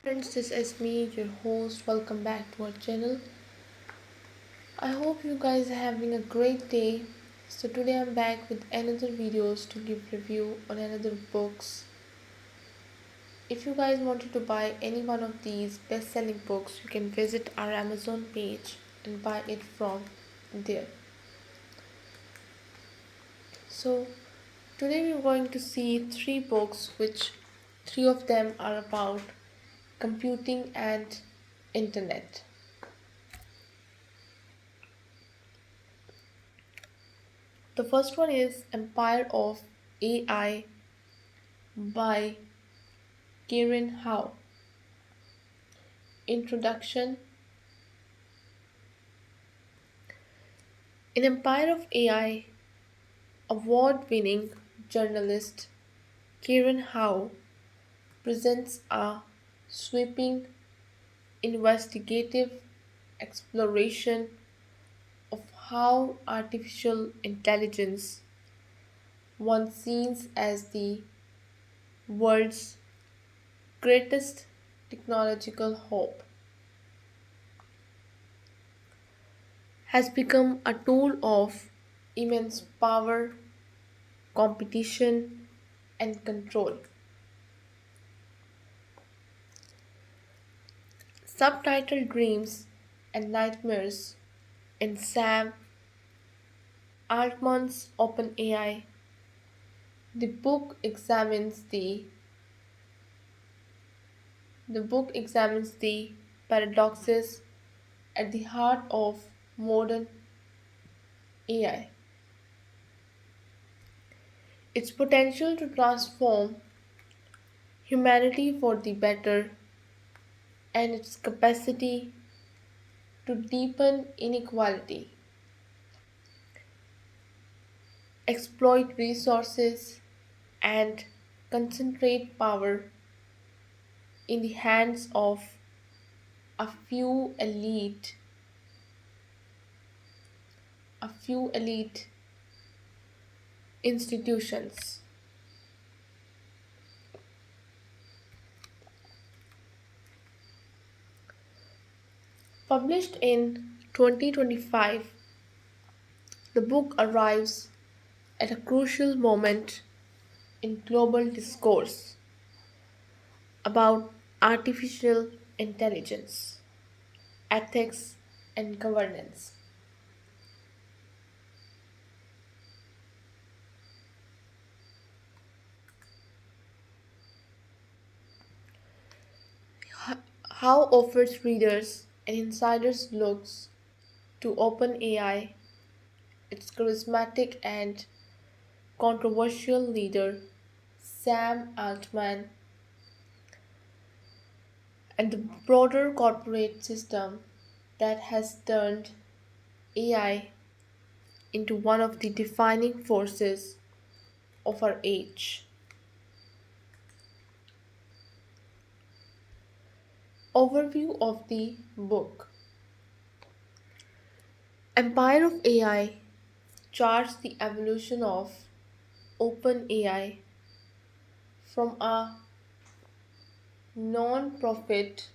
Friends, this is me, your host. Welcome back to our channel. I hope you guys are having a great day. So today I'm back with another videos to give review on another books. If you guys wanted to buy any one of these best-selling books, you can visit our Amazon page and buy it from there. So today we're going to see three books, which three of them are about computing and internet. The first one is Empire of AI by Karen Hao. Introduction. In Empire of AI, award-winning journalist Karen Hao presents a sweeping investigative exploration of how artificial intelligence, once seen as the world's greatest technological hope, has become a tool of immense power, competition, and control. Subtitled Dreams and Nightmares in Sam Altman's OpenAI, the book examines the paradoxes at the heart of modern AI, its potential to transform humanity for the better, and its capacity to deepen inequality, exploit resources, and concentrate power in the hands of a few elite institutions. Published in 2025, the book arrives at a crucial moment in global discourse about artificial intelligence, ethics, and governance. How offers readers an insider's looks to OpenAI, its charismatic and controversial leader, Sam Altman, and the broader corporate system that has turned AI into one of the defining forces of our age. Overview of the book. Empire of AI charts the evolution of OpenAI from a non-profit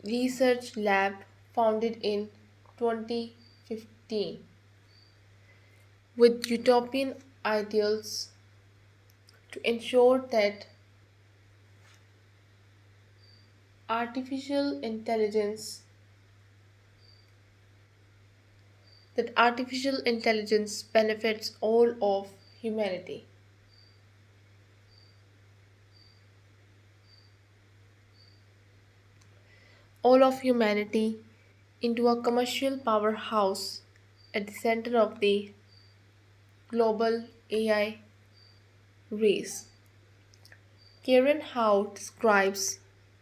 research lab founded in 2015 with utopian ideals to ensure artificial intelligence artificial intelligence benefits all of humanity into a commercial powerhouse at the center of the global AI race. Karen Hao describes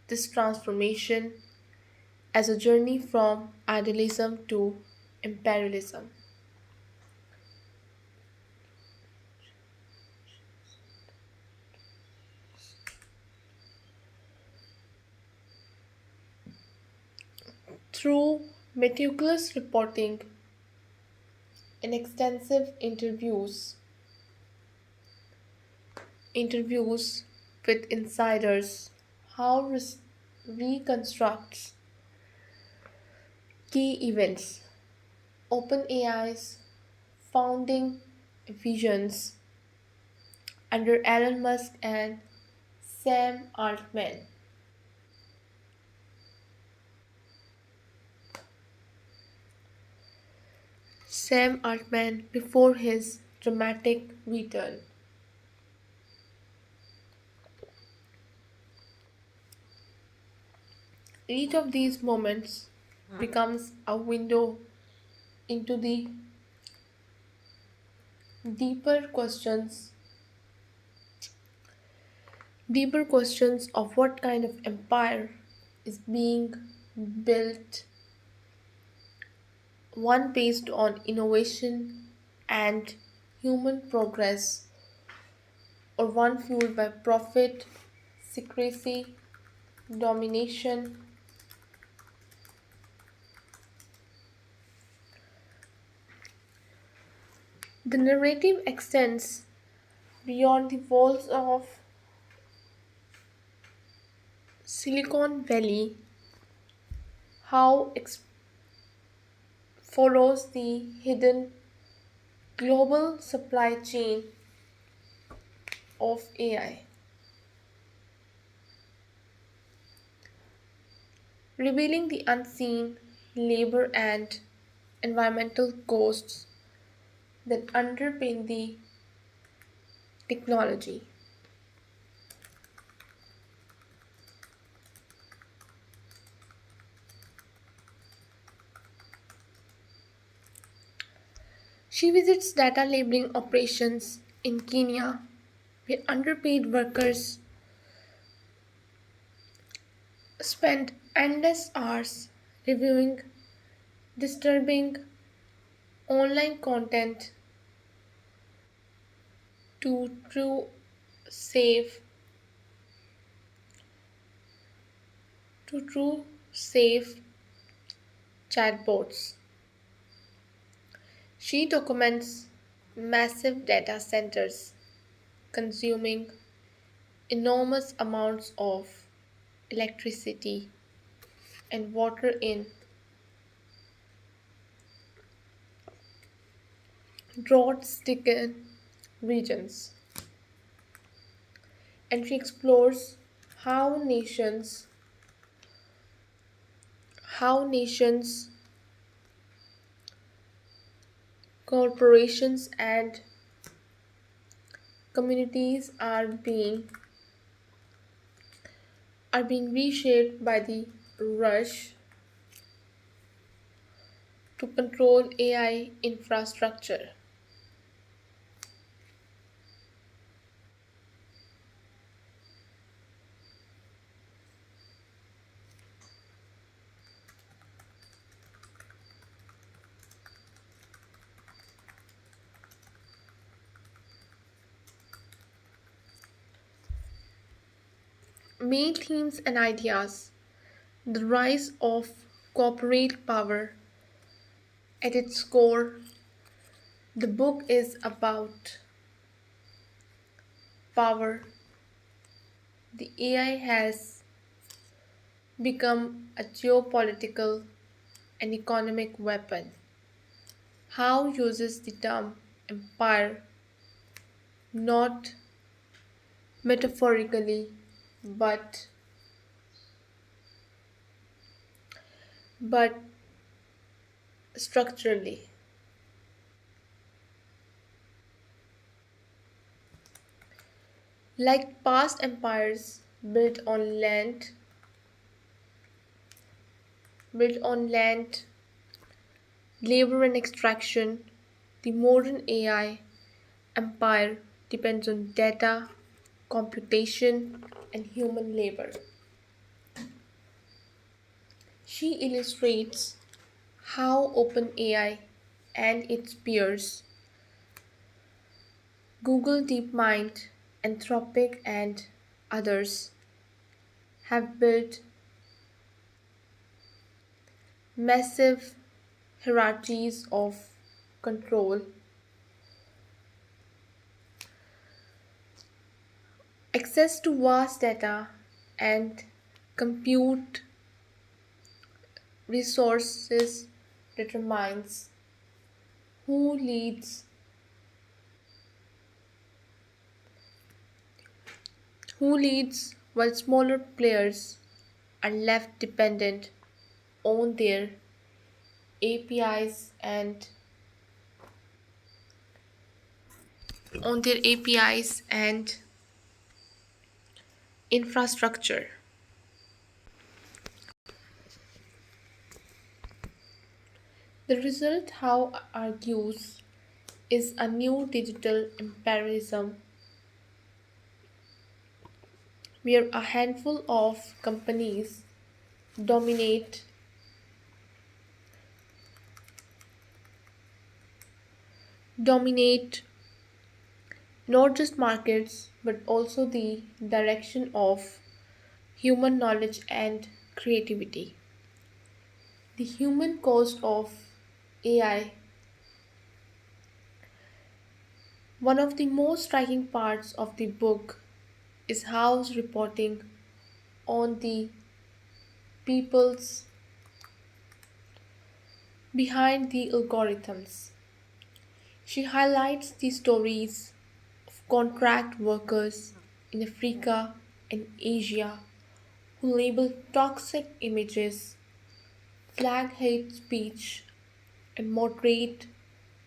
this transformation as a journey from idealism to imperialism. Through meticulous reporting and extensive interviews with insiders how reconstructs key events, OpenAI's founding visions under Elon Musk and Sam Altman. Sam Altman before his dramatic return. Each of these moments becomes a window into the deeper questions deeper questions of what kind of empire is being built, one based on innovation and human progress, or one fueled by profit, secrecy, domination. The narrative extends beyond the walls of Silicon Valley, how follows the hidden global supply chain of AI, revealing the unseen labor and environmental costs that underpin the technology. She visits data labeling operations in Kenya where underpaid workers spend endless hours reviewing disturbing online content to safe true safe chatbots. She documents massive data centers consuming enormous amounts of electricity and water in drought-stricken regions. And she explores how nations, corporations, and communities are being reshaped by the rush to control AI infrastructure. Main themes and ideas: the rise of corporate power. At its core, the book is about power. The AI has become a geopolitical and economic weapon. How uses the term empire not metaphorically but but structurally. Like past empires built on land, labor and extraction, the modern AI empire depends on data, computation, and human labor. She illustrates how OpenAI and its peers, Google DeepMind, Anthropic, and others, have built massive hierarchies of control, Access to vast data and compute resources determines who leads while smaller players are left dependent on their APIs and on their APIs and infrastructure. The result, Howe argues, is a new digital imperialism where a handful of companies dominate dominate not just markets but also the direction of human knowledge and creativity. The human cost of AI. One of the most striking parts of the book is Howe's reporting on the peoples behind the algorithms. She highlights the stories of contract workers in Africa and Asia who label toxic images, flag hate speech, and moderate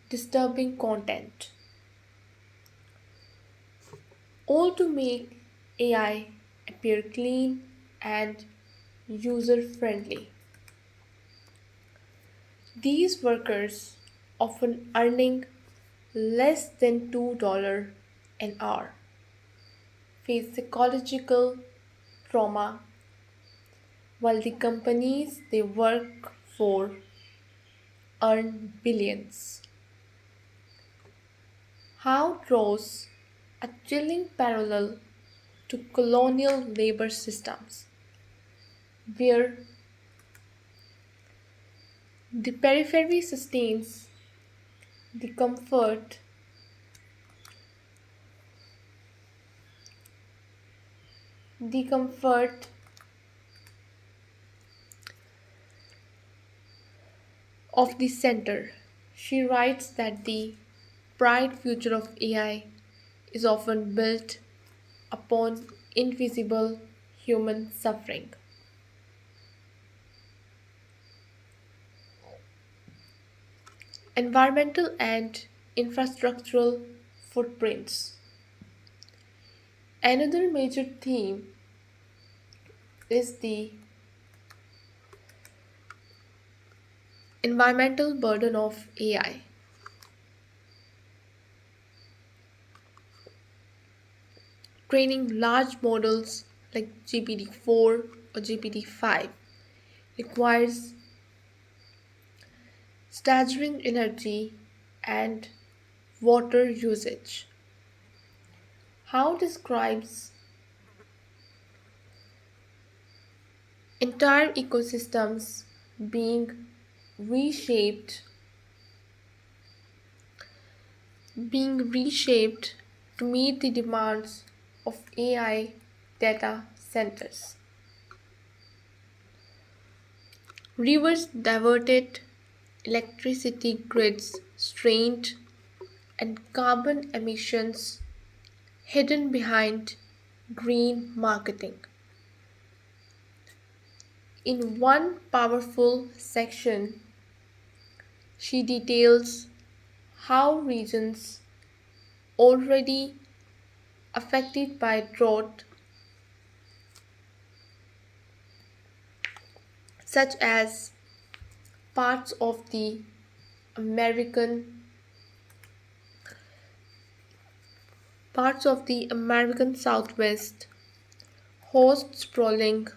disturbing content, all to make AI appear clean and user friendly. These workers, often earning less than $2 an hour, face psychological trauma while the companies they work for earn billions. How draws a chilling parallel to colonial labor systems, where the periphery sustains the comfort, the comfort of the center. She writes that the bright future of AI is often built upon invisible human suffering. Environmental and infrastructural footprints. Another major theme is the environmental burden of AI. Training large models like GPT-4 or GPT-5 requires staggering energy and water usage. How describes entire ecosystems being reshaped being reshaped to meet the demands of AI data centers. Rivers diverted, electricity grids strained, and carbon emissions hidden behind green marketing. In one powerful section, she details how regions already affected by drought, such as parts of the American American Southwest, host sprawling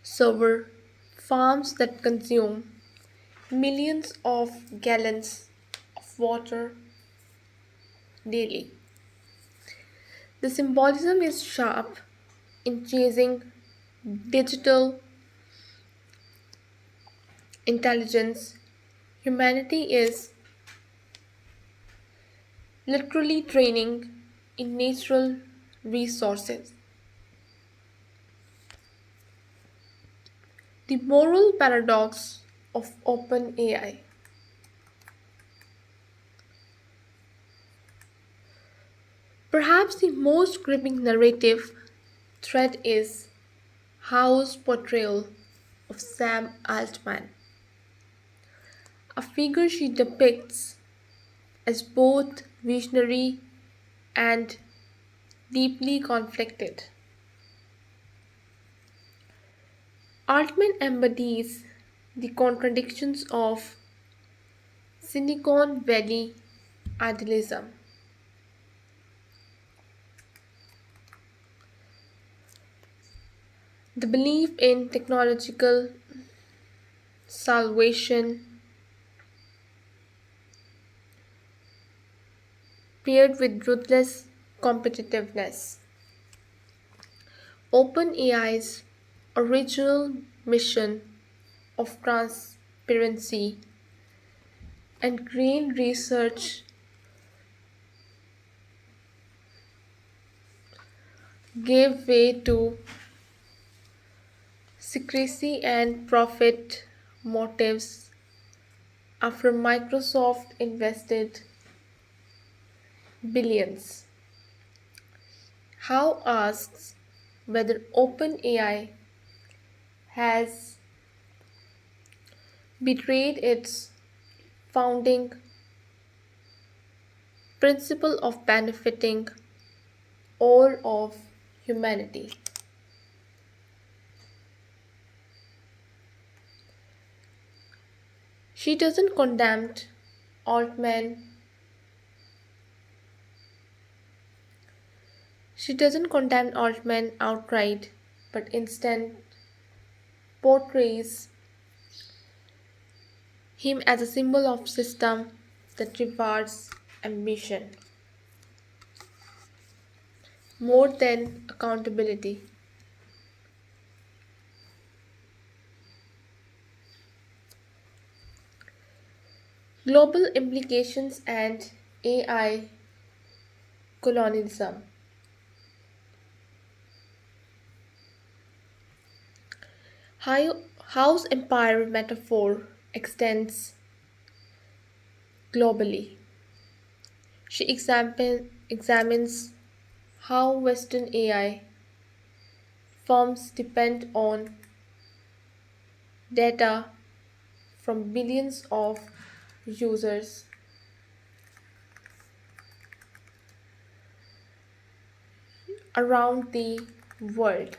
server farms that consume millions of gallons of water daily. The symbolism is sharp in chasing digital intelligence. Humanity is literally training in natural resources. The moral paradox of OpenAI. Perhaps the most gripping narrative thread is Howe's portrayal of Sam Altman, a figure she depicts as both visionary and deeply conflicted. Altman embodies the contradictions of Silicon Valley idealism. The belief in technological salvation paired with ruthless competitiveness. OpenAI's original mission of transparency and green research gave way to secrecy and profit motives after Microsoft invested billions. How asks whether OpenAI has betrayed its founding principle of benefiting all of humanity. She doesn't condemn Altman. She doesn't condemn Altman outright, but instead portrays him as a symbol of system that rewards ambition more than accountability. Global implications and AI colonialism. How's empire metaphor extends globally. She examines how Western AI firms depend on data from billions of users around the world,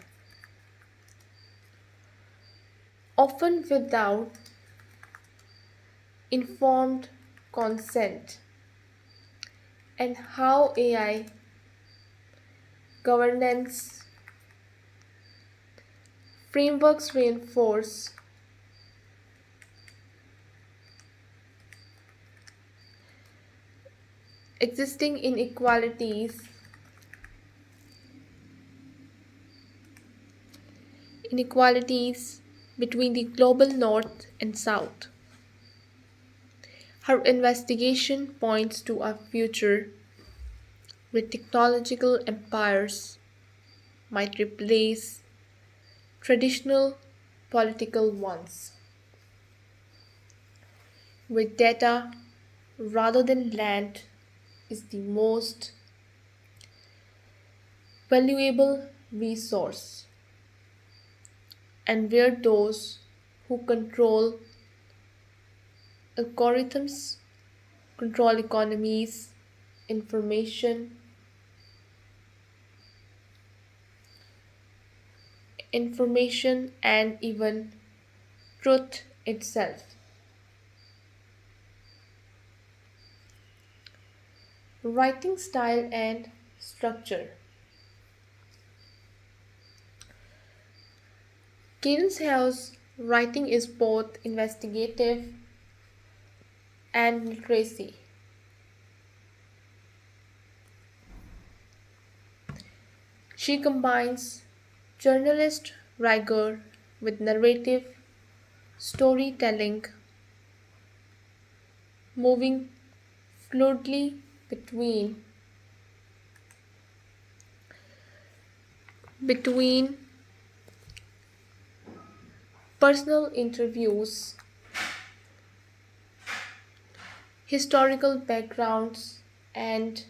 often without informed consent, and how AI governance frameworks reinforce existing inequalities between the global north and south. Her investigation points to a future where technological empires might replace traditional political ones, where data rather than land is the most valuable resource, and where those who control algorithms control economies, information and even truth itself. Writing style and structure. Karen Hao's writing is both investigative and literacy. She combines journalist rigor with narrative storytelling, moving fluidly between between personal interviews, historical backgrounds, and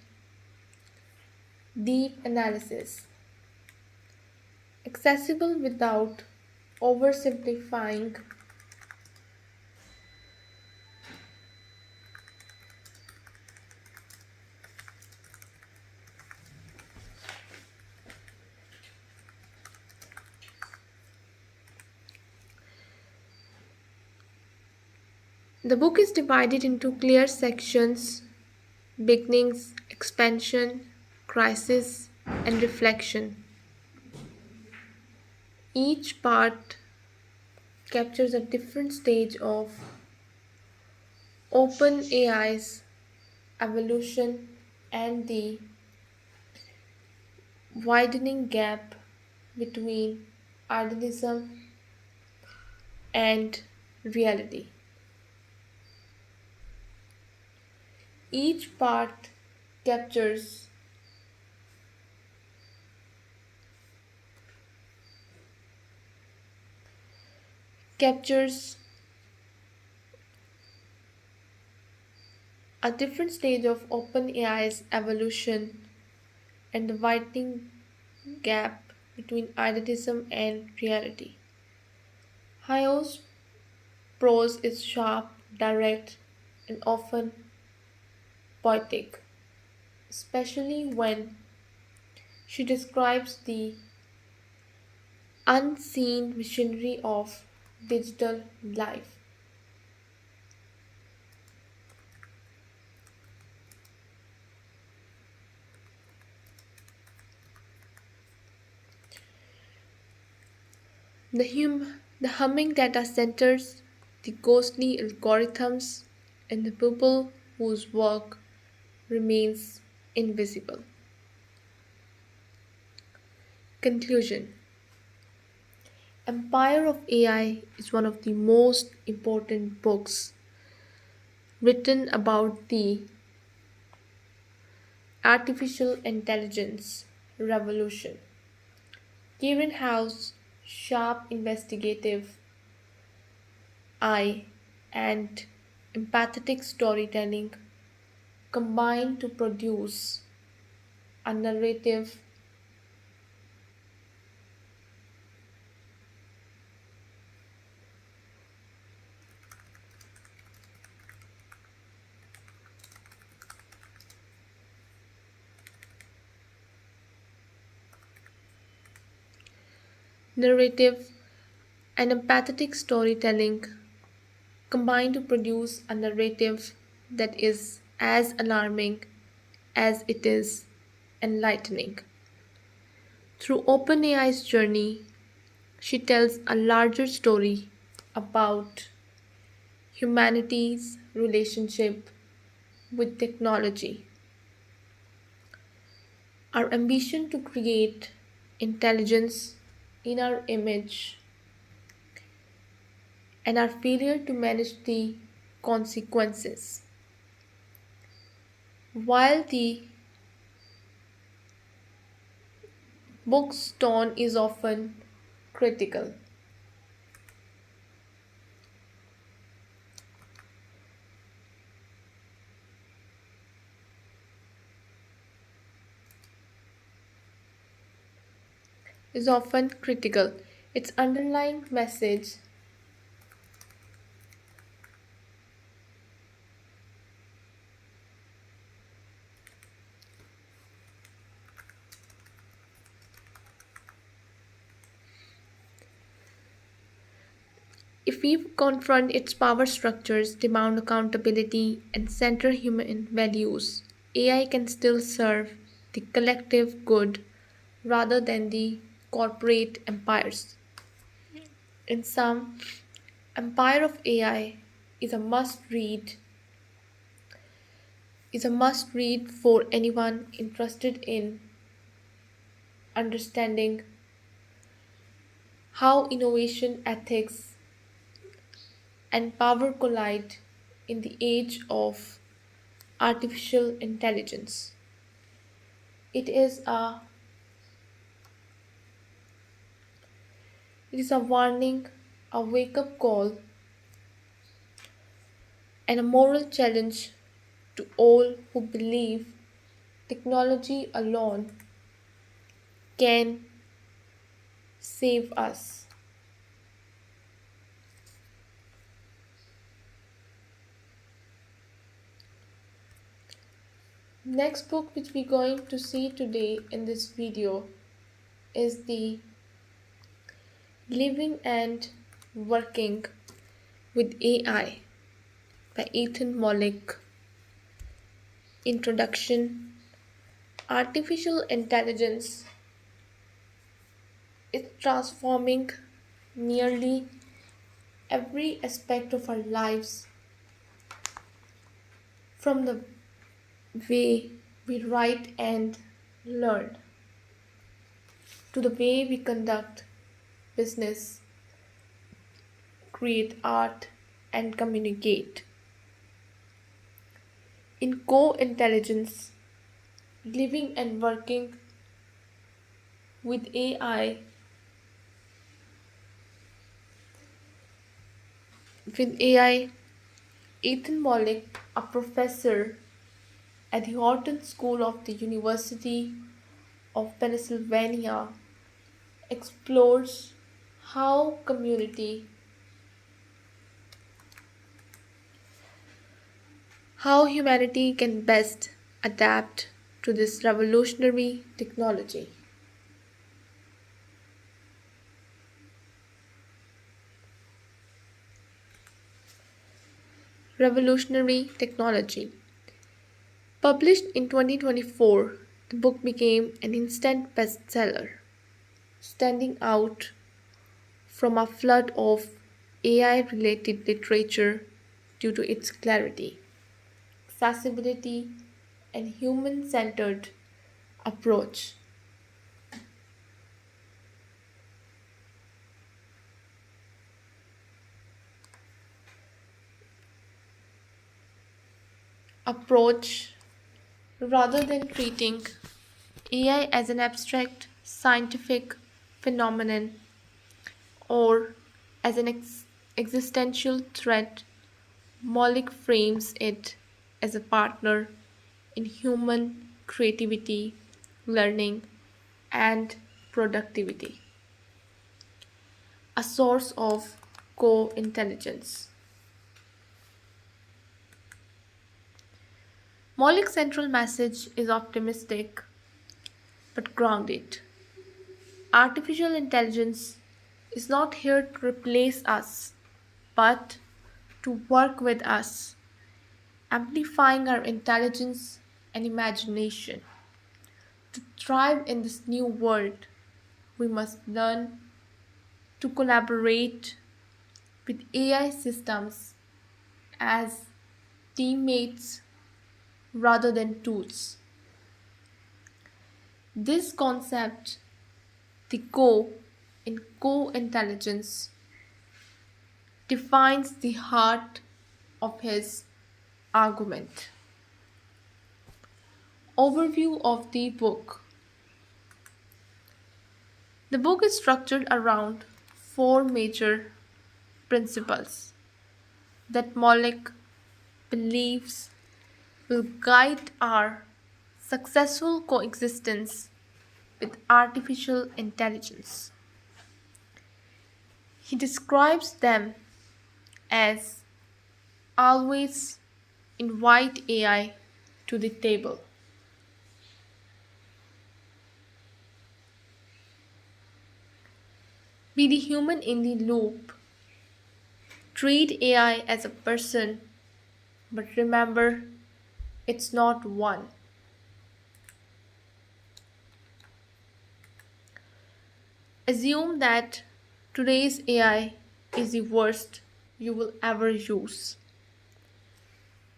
deep analysis, accessible without oversimplifying. The book is divided into clear sections: beginnings, expansion, crisis, and reflection. Each part captures a different stage of OpenAI's evolution and the widening gap between idealism and reality. Each part captures captures a different stage of OpenAI's evolution and the widening gap between idealism and reality. Hao's prose is sharp, direct, and often poetic, especially when she describes the unseen machinery of digital life. The humming data centers, the ghostly algorithms, and the people whose work remains invisible. Conclusion: Empire of AI is one of the most important books written about the artificial intelligence revolution. Karen Howe's sharp investigative eye and empathetic storytelling combine to produce a narrative and empathetic storytelling combine to produce a narrative that is as alarming as it is enlightening. Through OpenAI's journey, she tells a larger story about humanity's relationship with technology, our ambition to create intelligence in our image, and our failure to manage the consequences. While the book's tone critical, is often critical, its underlying message if we confront its power structures, demand accountability, and center human values, AI can still serve the collective good rather than the corporate empires. In sum, Empire of AI is a must read for anyone interested in understanding how innovation, ethics, and power collide in the age of artificial intelligence. It is a It is a warning, a wake up call, and a moral challenge to all who believe technology alone can save us. Next book which we're going to see today in this video is the Living and Working with AI by Mollick. Introduction. Artificial intelligence is transforming nearly every aspect of our lives, from the way we write and learn to the way we conduct business, create art, and communicate. In co intelligence, living and working with AI, Ethan Mollick, a professor at the Horton School of the University of Pennsylvania, explores how humanity can best adapt to this revolutionary technology. Revolutionary technology. Published in 2024, the book became an instant bestseller, standing out from a flood of AI related literature due to its clarity, accessibility, and human centered approach. Approach rather than treating AI as an abstract scientific phenomenon or as an existential threat, Mollick frames it as a partner in human creativity, learning, and productivity, a source of co intelligence. Mollick's central message is optimistic but grounded. Artificial intelligence is not here to replace us, but to work with us, amplifying our intelligence and imagination. To thrive in this new world, we must learn to collaborate with AI systems as teammates rather than tools. This concept, the co in co intelligence, defines the heart of his argument. Overview of the book. The book is structured around four major principles that Mollick believes will guide our successful coexistence with artificial intelligence. He describes them as always invite AI to the table. Be the human in the loop. Treat AI as a person, but remember it's not one. Assume that today's AI is the worst you will ever use.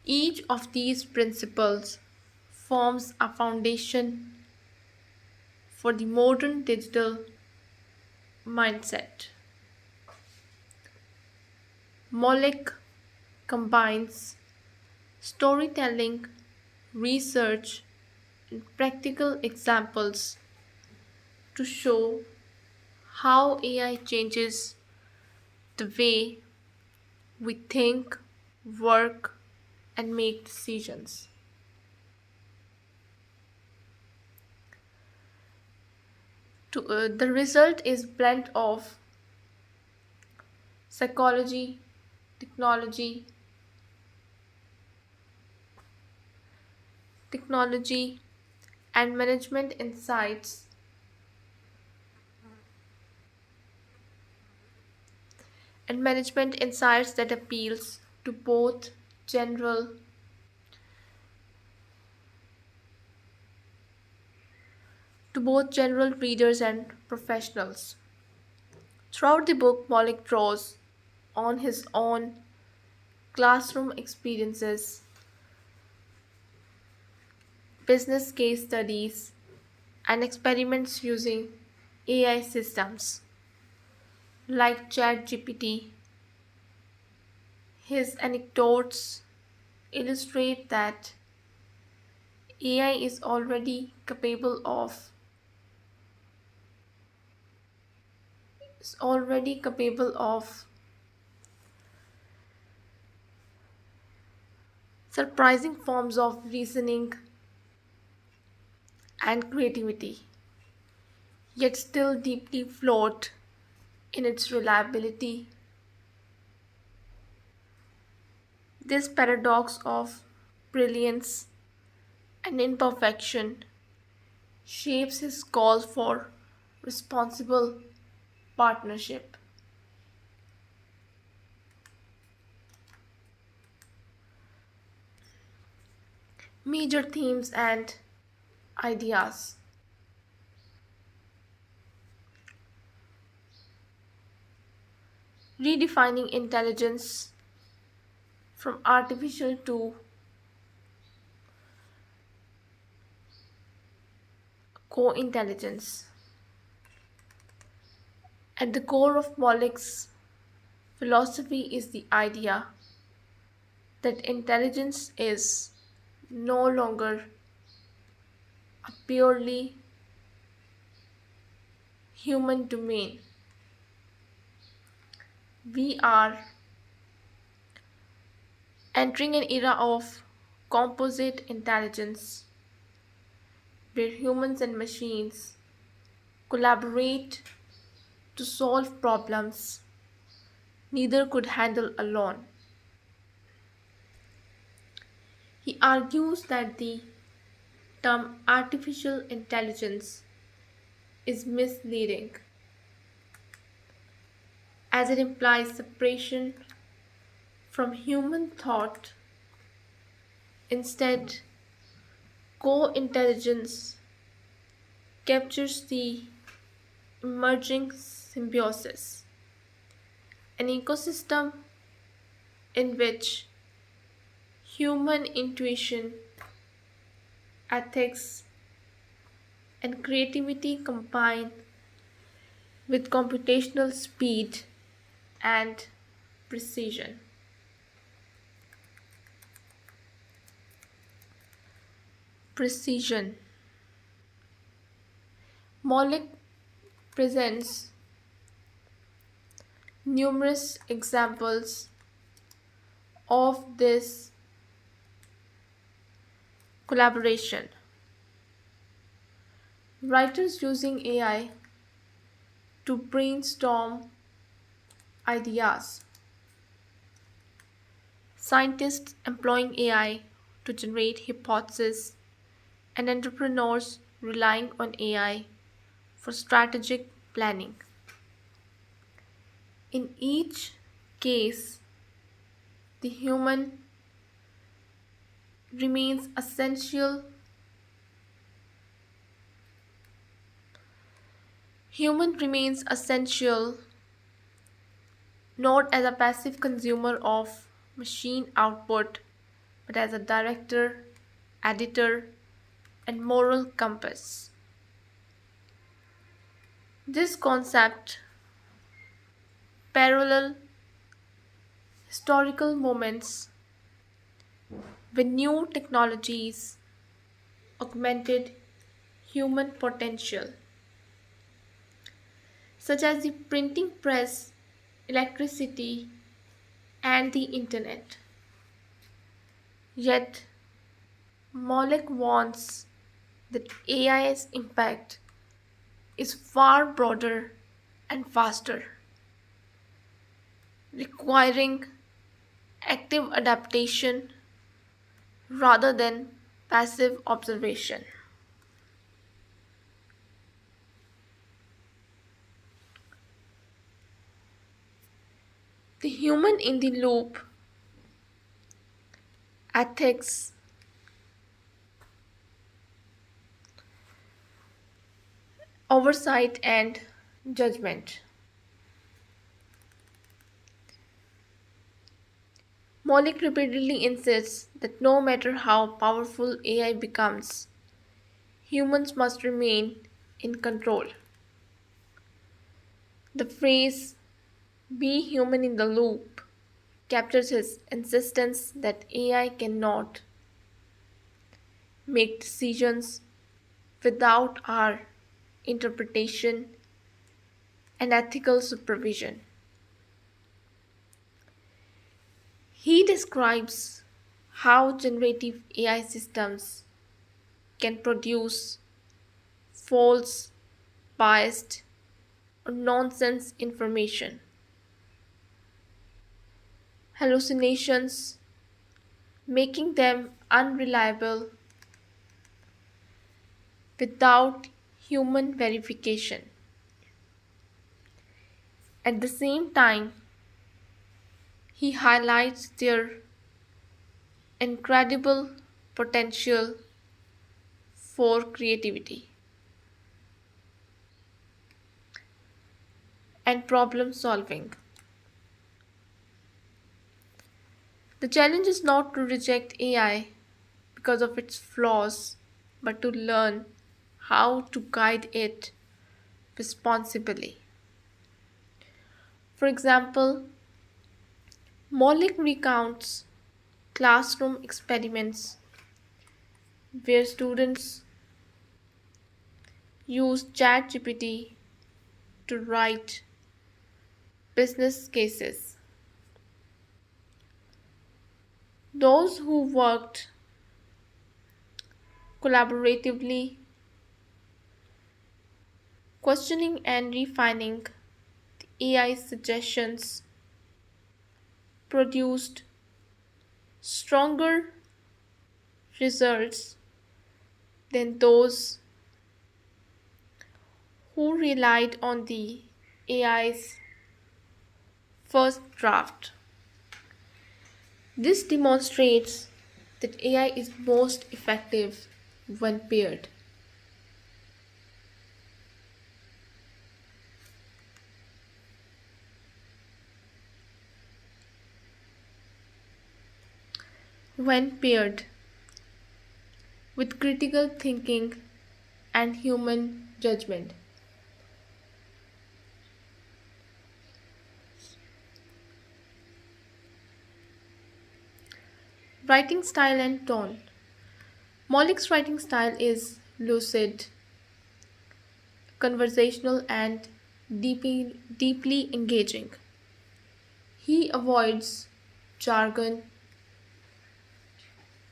Each of these principles forms a foundation for the modern digital mindset. Mollick combines storytelling, research, and practical examples to show how AI changes the way we think, work, and make decisions. The result is blend of psychology, technology, technology, and management insights that appeals to both general readers and professionals. Throughout the book, Mollick draws on his own classroom experiences, business case studies, and experiments using AI systems like ChatGPT. His anecdotes illustrate that AI is already capable of surprising forms of reasoning and creativity, yet still deeply flawed in its reliability. This paradox of brilliance and imperfection shapes his call for responsible partnership. Major themes and ideas. Redefining intelligence from artificial to co intelligence. At the core of Mollick's philosophy is the idea that intelligence is no longer a purely human domain. We are entering an era of composite intelligence where humans and machines collaborate to solve problems neither could handle alone. He argues that the term artificial intelligence is misleading as it implies separation from human thought. Instead, co intelligence captures the emerging symbiosis, an ecosystem in which human intuition, ethics, and creativity combine with computational speed and precision. Precision. Mollick presents numerous examples of this collaboration. Writers using AI to brainstorm ideas, scientists employing AI to generate hypotheses, and entrepreneurs relying on AI for strategic planning. In each case, the remains essential human remains essential not as a passive consumer of machine output but as a director, editor, and moral compass. This concept parallel historical moments when new technologies augmented human potential, such as the printing press, electricity, and the internet. Yet, Mollick warns that AI's impact is far broader and faster, requiring active adaptation rather than passive observation. The human in the loop, ethics, oversight, and judgment. Mollick repeatedly insists that no matter how powerful AI becomes, humans must remain in control. The phrase, be human in the loop, captures his insistence that AI cannot make decisions without our interpretation and ethical supervision. He describes how generative AI systems can produce false, biased, or nonsense information, hallucinations, making them unreliable without human verification. At the same time, he highlights their incredible potential for creativity and problem solving. The challenge is not to reject AI because of its flaws, but to learn how to guide it responsibly. For example, Mollick recounts classroom experiments where students use ChatGPT to write business cases. Those who worked collaboratively, questioning and refining the AI suggestions, produced stronger results than those who relied on the AI's first draft. This demonstrates that AI is most effective when paired. When paired with critical thinking and human judgment. Writing style and tone. Mollick's writing style is lucid, conversational, and deeply engaging. He avoids jargon,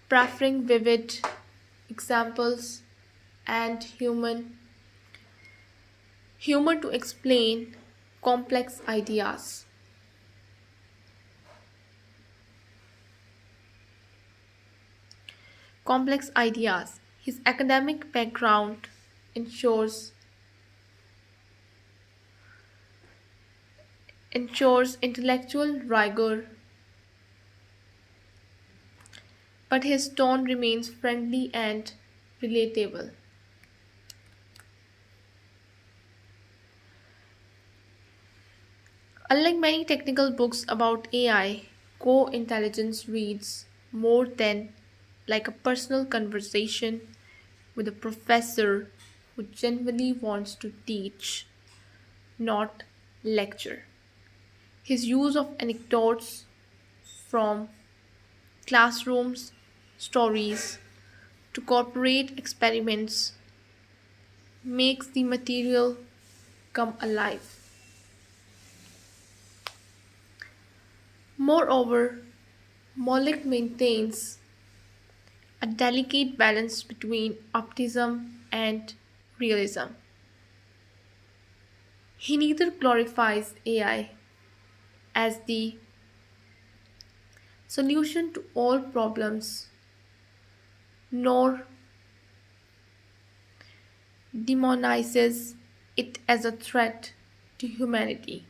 preferring vivid examples and humor to explain complex ideas. Complex ideas. His academic background ensures ensures intellectual rigor, but his tone remains friendly and relatable. Unlike many technical books about AI, Co Intelligence reads more than like a personal conversation with a professor who genuinely wants to teach, not lecture. His use of anecdotes from classrooms, stories, to corporate experiments makes the material come alive. Moreover, Mollick maintains a delicate balance between optimism and realism. He neither glorifies AI as the solution to all problems nor demonizes it as a threat to humanity.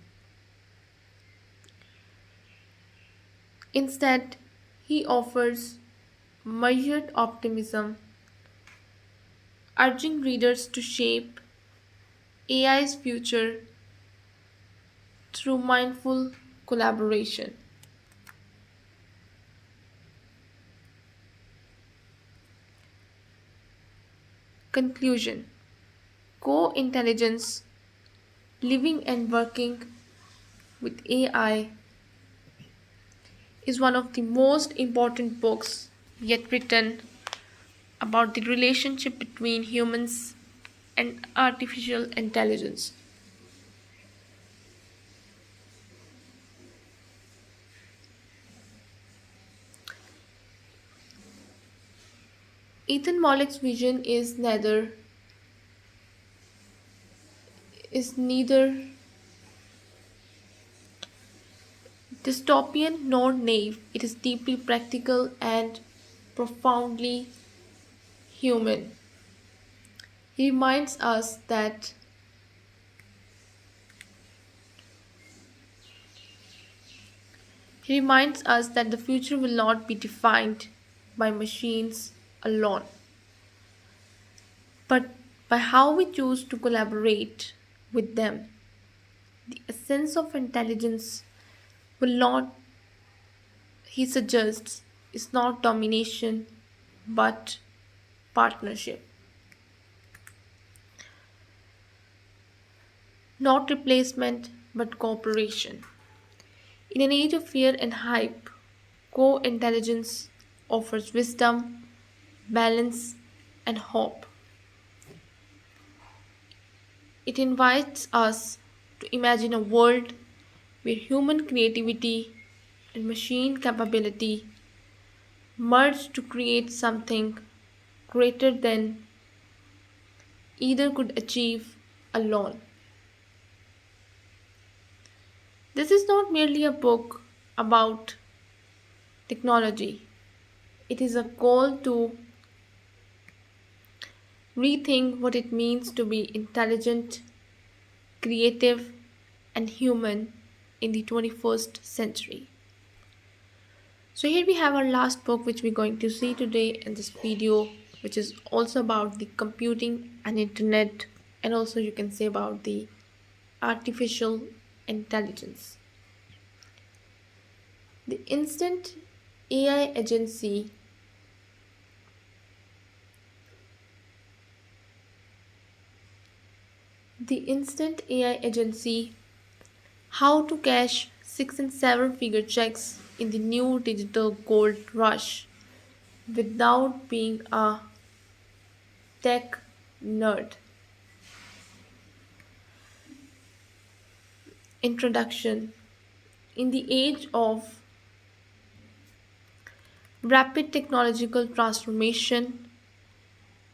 Instead, he offers measured optimism, urging readers to shape AI's future through mindful collaboration. Conclusion: Co intelligence, living and working with AI, is one of the most important books yet written about the relationship between humans and artificial intelligence. Ethan Mollick's vision is neither dystopian nor naive. It is deeply practical and profoundly human. He reminds us that the future will not be defined by machines alone, but by how we choose to collaborate with them. The essence of intelligence will not, he suggests, is not domination but partnership, not replacement but cooperation. In an age of fear and hype, co intelligence offers wisdom, balance, and hope. It invites us to imagine a world where human creativity and machine capability merge to create something greater than either could achieve alone. This is not merely a book about technology, it is a call to rethink what it means to be intelligent, creative, and human in the 21st century. So, here we have our last book, which we're going to see today in this video, which is also about the computing and internet, and also you can say about the artificial intelligence. The instant AI agency the instant AI agency, how to cash 6 and 7 figure checks in the new digital gold rush without being a tech nerd. Introduction: in the age of rapid technological transformation,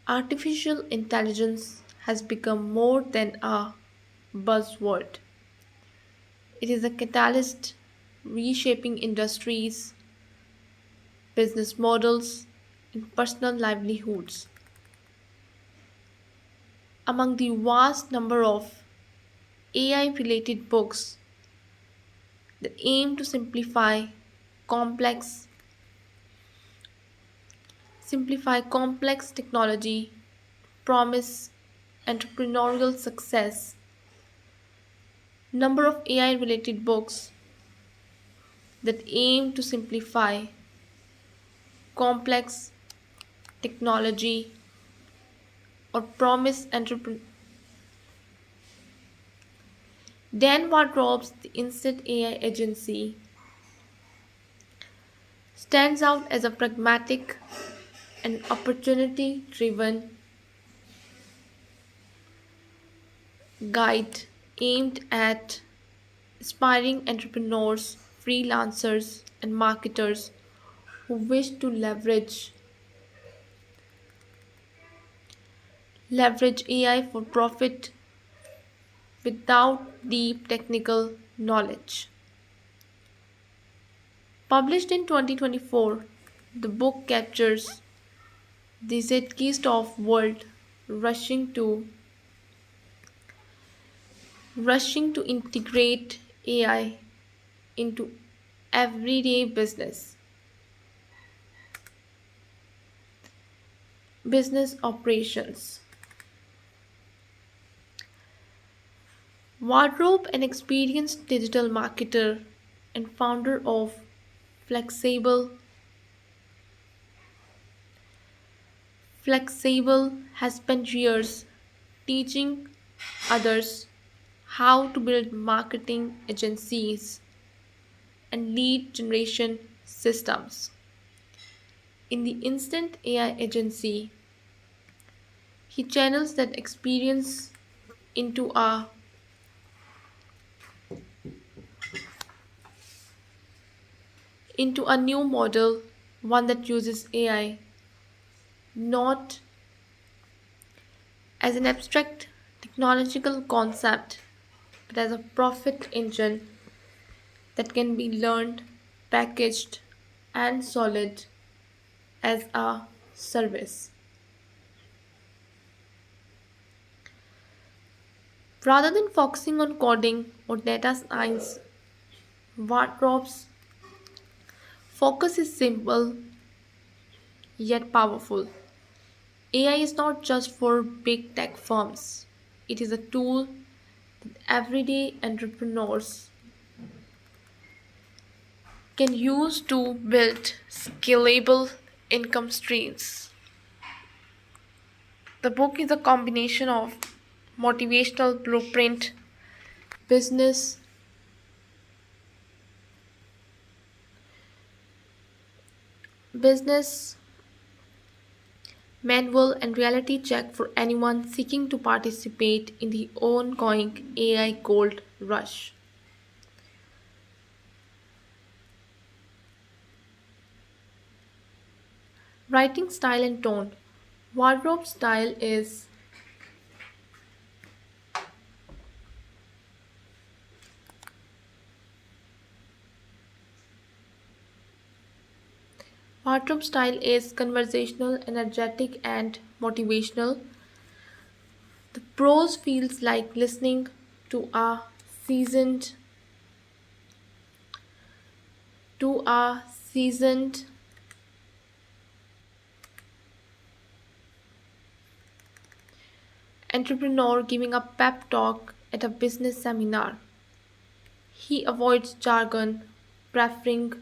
artificial intelligence has become more than a buzzword. It is a catalyst reshaping industries, business models, and personal livelihoods. Among the vast number of AI related books that aim to complex simplify complex technology, promise entrepreneurial success, number of AI related books that aim to simplify complex technology or promise entrepreneur. Dan Wardrobe's The Instant AI Agency stands out as a pragmatic and opportunity driven guide aimed at aspiring entrepreneurs freelancers and marketers who wish to leverage AI for profit without deep technical knowledge. Published in 2024, the book captures the zeitgeist of world rushing to rushing to integrate AI into everyday business operations. Wardrobe, an experienced digital marketer and founder of Flexible Flexible has spent years teaching others how to build marketing agencies and lead generation systems. In the Instant AI agency, he channels that experience into a new model, one that uses AI not as an abstract technological concept but as a profit engine that can be learned, packaged, and sold as a service. Rather than focusing on coding or data science, Wardrobe's focus is simple yet powerful. AI is not just for big tech firms, it is a tool that everyday entrepreneurs can use to build scalable income streams. The book is a combination of motivational blueprint, business business manual and reality check for anyone seeking to participate in the ongoing AI gold rush. Writing style and tone. Wardrobe style is Wardrobe style is conversational, energetic, and motivational. The prose feels like listening to seasoned a seasoned entrepreneur giving a pep talk at a business seminar. He avoids jargon, preferring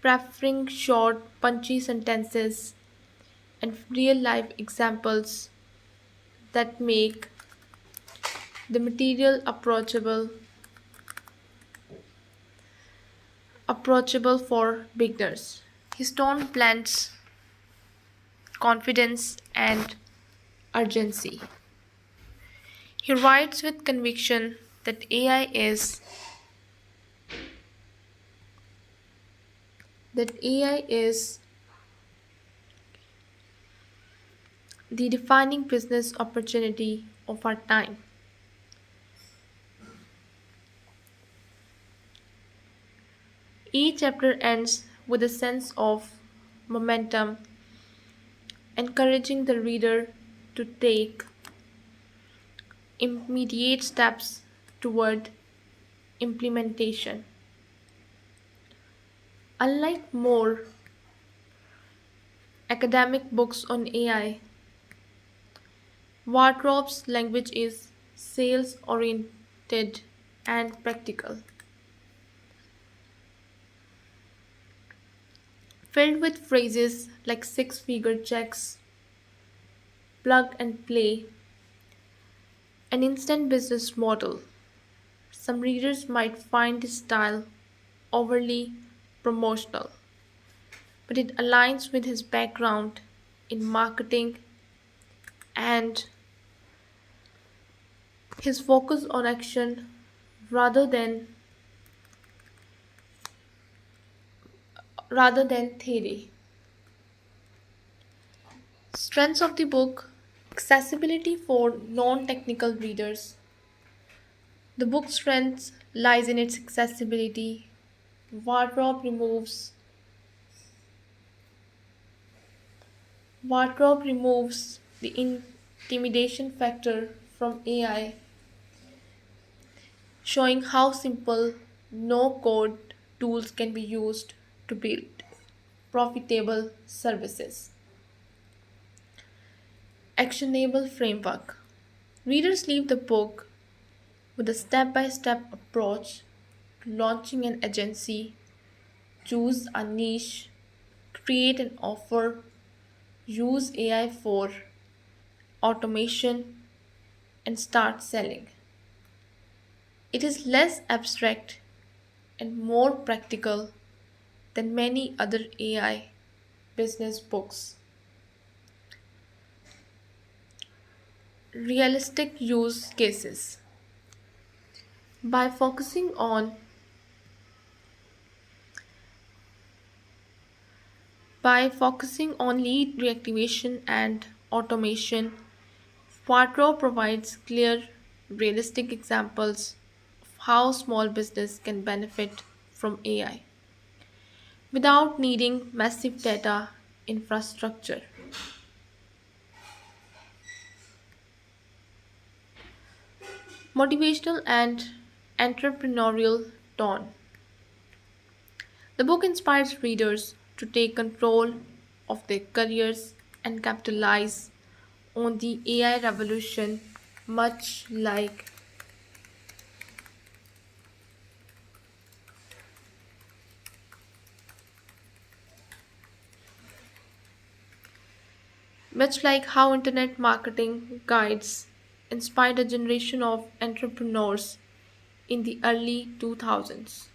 preferring short, punchy sentences and real life examples that make the material approachable for beginners. His tone blends confidence and urgency. He writes with conviction that AI is the defining business opportunity of our time. Each chapter ends with a sense of momentum, encouraging the reader to take immediate steps toward implementation. Unlike more academic books on AI, Wardrobe's language is sales oriented and practical, filled with phrases like six figure checks, plug and play, an instant business model. Some readers might find this style overly promotional, but it aligns with his background in marketing and his focus on action rather than rather than theory. Strengths of the book: accessibility for non technical readers. The book's strength lies in its accessibility. Wardrobe removes Wardrobe removes the intimidation factor from AI, showing how simple no code tools can be used to build profitable services. Actionable framework. Readers leave the book with a step by step approach to launching an agency, choose a niche, create an offer, use AI for automation, and start selling. It is less abstract and more practical than many other AI business books. Realistic use cases. By focusing on lead reactivation and automation, Quattro provides clear, realistic examples of how small business can benefit from AI without needing massive data infrastructure. Motivational and entrepreneurial tone. The book inspires readers to take control of their careers and capitalize on the AI revolution, much like how internet marketing guides inspired a generation of entrepreneurs in the early 2000s.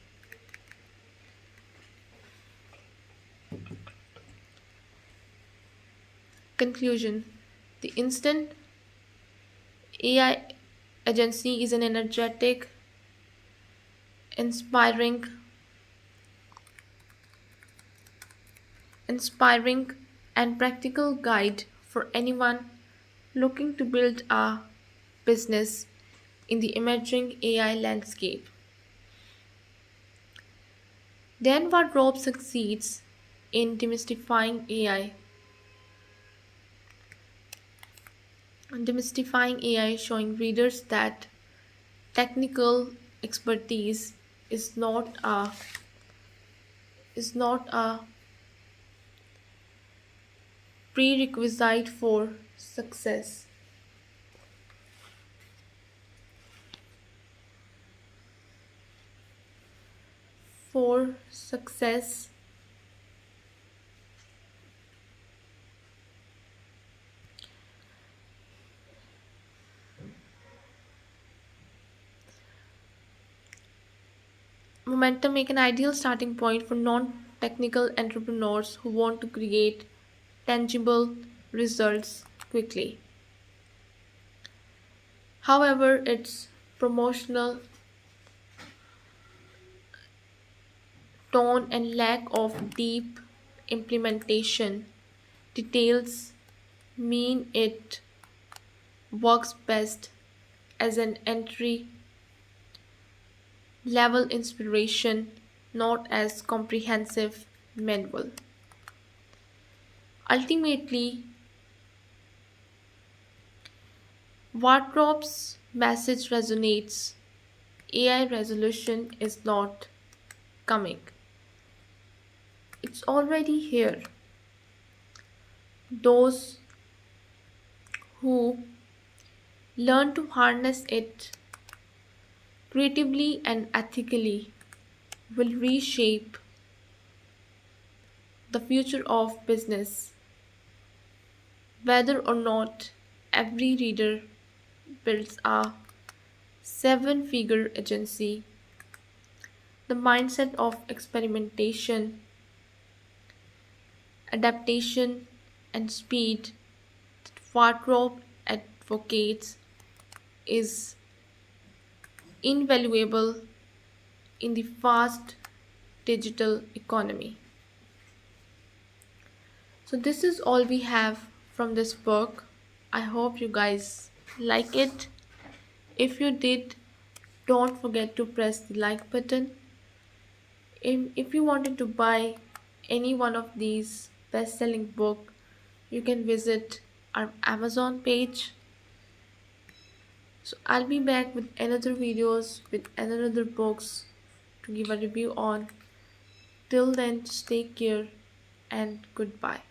Conclusion: the instant AI agency is an energetic, inspiring, inspiring and practical guide for anyone looking to build a business in the emerging AI landscape. Dan Wardrobe succeeds in demystifying AI, showing readers that technical expertise is not a prerequisite for success. Momentum make an ideal starting point for non-technical entrepreneurs who want to create tangible results quickly. However, its promotional tone and lack of deep implementation details mean it works best as an entry level inspiration, not as comprehensive manual. Ultimately, Wardrobe's message resonates. AI resolution is not coming. It's already here. Those who learn to harness it creatively and ethically will reshape the future of business, whether or not every reader builds a seven figure agency. The mindset of experimentation, adaptation, and speed that Wardrobe advocates is invaluable in the fast digital economy. So, this is all we have from this book. I hope you guys like it. If you did, don't forget to press the like button. If you wanted to buy any one of these best-selling book, you can visit our Amazon page. So I'll be back with another videos with another books to give a review on. Till then, just take care and goodbye.